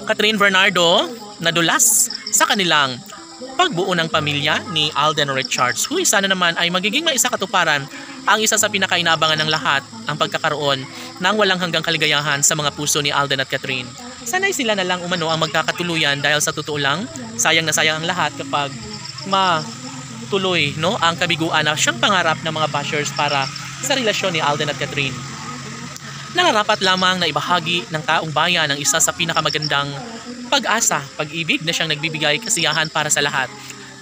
Catherine Bernardo nadulas sa kanilang pagbuo ng pamilya ni Alden Richards. Sana naman ay magiging maisa katuparan ang isa sa pinakainabangan ng lahat, ang pagkakaroon ng walang hanggang kaligayahan sa mga puso ni Alden at Catherine. Sana'y sila na lang umano ang magkakatuluyan dahil sa totoo lang, sayang na sayang ang lahat kapag matuloy ang kabiguan na siyang pangarap ng mga bashers para sa relasyon ni Alden at Catherine. Nararapat lamang na ibahagi ng taong bayan ang isa sa pinakamagandang pag-asa, pag-ibig na siyang nagbibigay kasiyahan para sa lahat.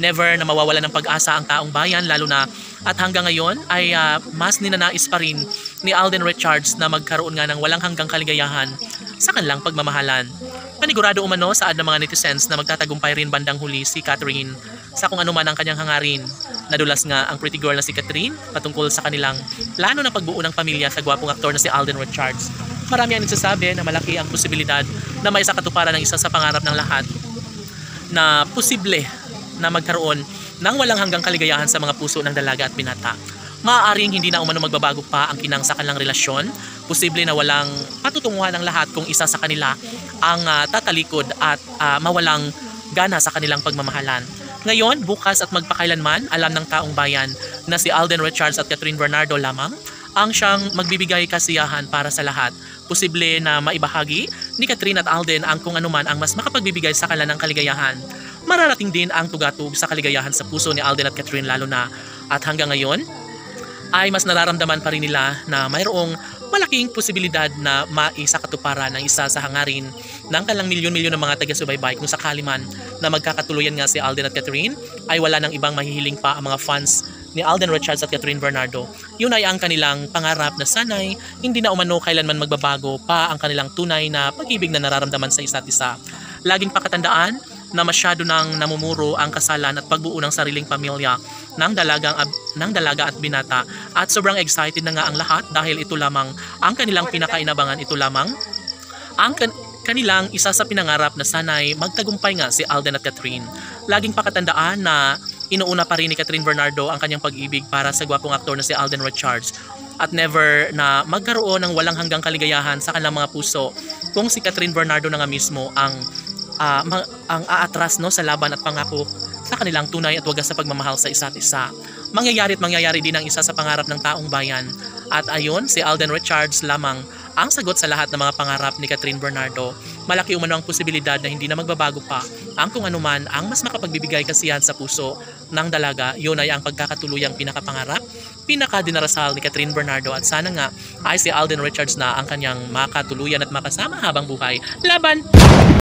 Never na mawawala ng pag-asa ang taong bayan, lalo na at hanggang ngayon ay mas ninanais pa rin ni Alden Richards na magkaroon nga ng walang hanggang kaligayahan sa kanilang pagmamahalan. Panigurado umano saad ng mga netizens na magtatagumpay rin bandang huli si Catherine sa kung ano man ang kanyang hangarin. Nadulas nga ang pretty girl na si Catherine patungkol sa kanilang plano ng pagbuo ng pamilya sa gwapong aktor na si Alden Richards. Marami ang nagsasabi na malaki ang posibilidad na may isa katuparan ng isa sa pangarap ng lahat na posible na magkaroon ng walang hanggang kaligayahan sa mga puso ng dalaga at binata. Maaaring hindi na umano magbabago pa ang kinang sa kanilang relasyon. Posible na walang patutunguhan ng lahat kung isa sa kanila ang tatalikod at mawalang gana sa kanilang pagmamahalan. Ngayon, bukas at magpakailanman, alam ng taong bayan na si Alden Richards at Catherine Bernardo lamang ang siyang magbibigay kasiyahan para sa lahat. Posible na maibahagi ni Catherine at Alden ang kung anuman ang mas makapagbibigay sa kanila ng kaligayahan. Mararating din ang tugatog sa kaligayahan sa puso ni Alden at Catherine, lalo na at hanggang ngayon ay mas nararamdaman pa rin nila na mayroong malaking posibilidad na maisakatuparan ng isa sa hangarin ng kanilang milyon-milyon ng mga taga-subaybay kung sakali man na magkakatuluyan nga si Alden at Catherine ay wala nang ibang mahihiling pa ang mga fans ni Alden Richards at Catherine Bernardo. Yun ay ang kanilang pangarap na sanay hindi na umano kailanman magbabago pa ang kanilang tunay na pag-ibig na nararamdaman sa isa't isa. Laging pakatandaan na masyado nang namumuro ang kasalan at pagbuo ng sariling pamilya ng dalaga at binata, at sobrang excited na nga ang lahat dahil ito lamang ang kanilang pinakainabangan, ito lamang ang kanilang isa sa pinangarap na sanay magtagumpay nga si Alden at Catherine. Laging pakatandaan na inuuna pa rin ni Catherine Bernardo ang kanyang pag-ibig para sa gwapong aktor na si Alden Richards, at never na magkaroon ng walang hanggang kaligayahan sa kanilang mga puso kung si Catherine Bernardo na nga mismo ang aatras sa laban at pangako sa kanilang tunay at wagas sa pagmamahal sa isa't isa. Mangyayari din ang isa sa pangarap ng taong bayan, at ayon si Alden Richards lamang ang sagot sa lahat ng mga pangarap ni Catherine Bernardo. Malaki umano ang posibilidad na hindi na magbabago pa ang kung anuman ang mas makapagbibigay kasiyahan sa puso ng dalaga. Yun ay ang pagkakatuluyang pinakapangarap, pinakadinarasal ni Catherine Bernardo, at sana nga ay si Alden Richards na ang kanyang makatuluyan at makasama habang buhay. Laban!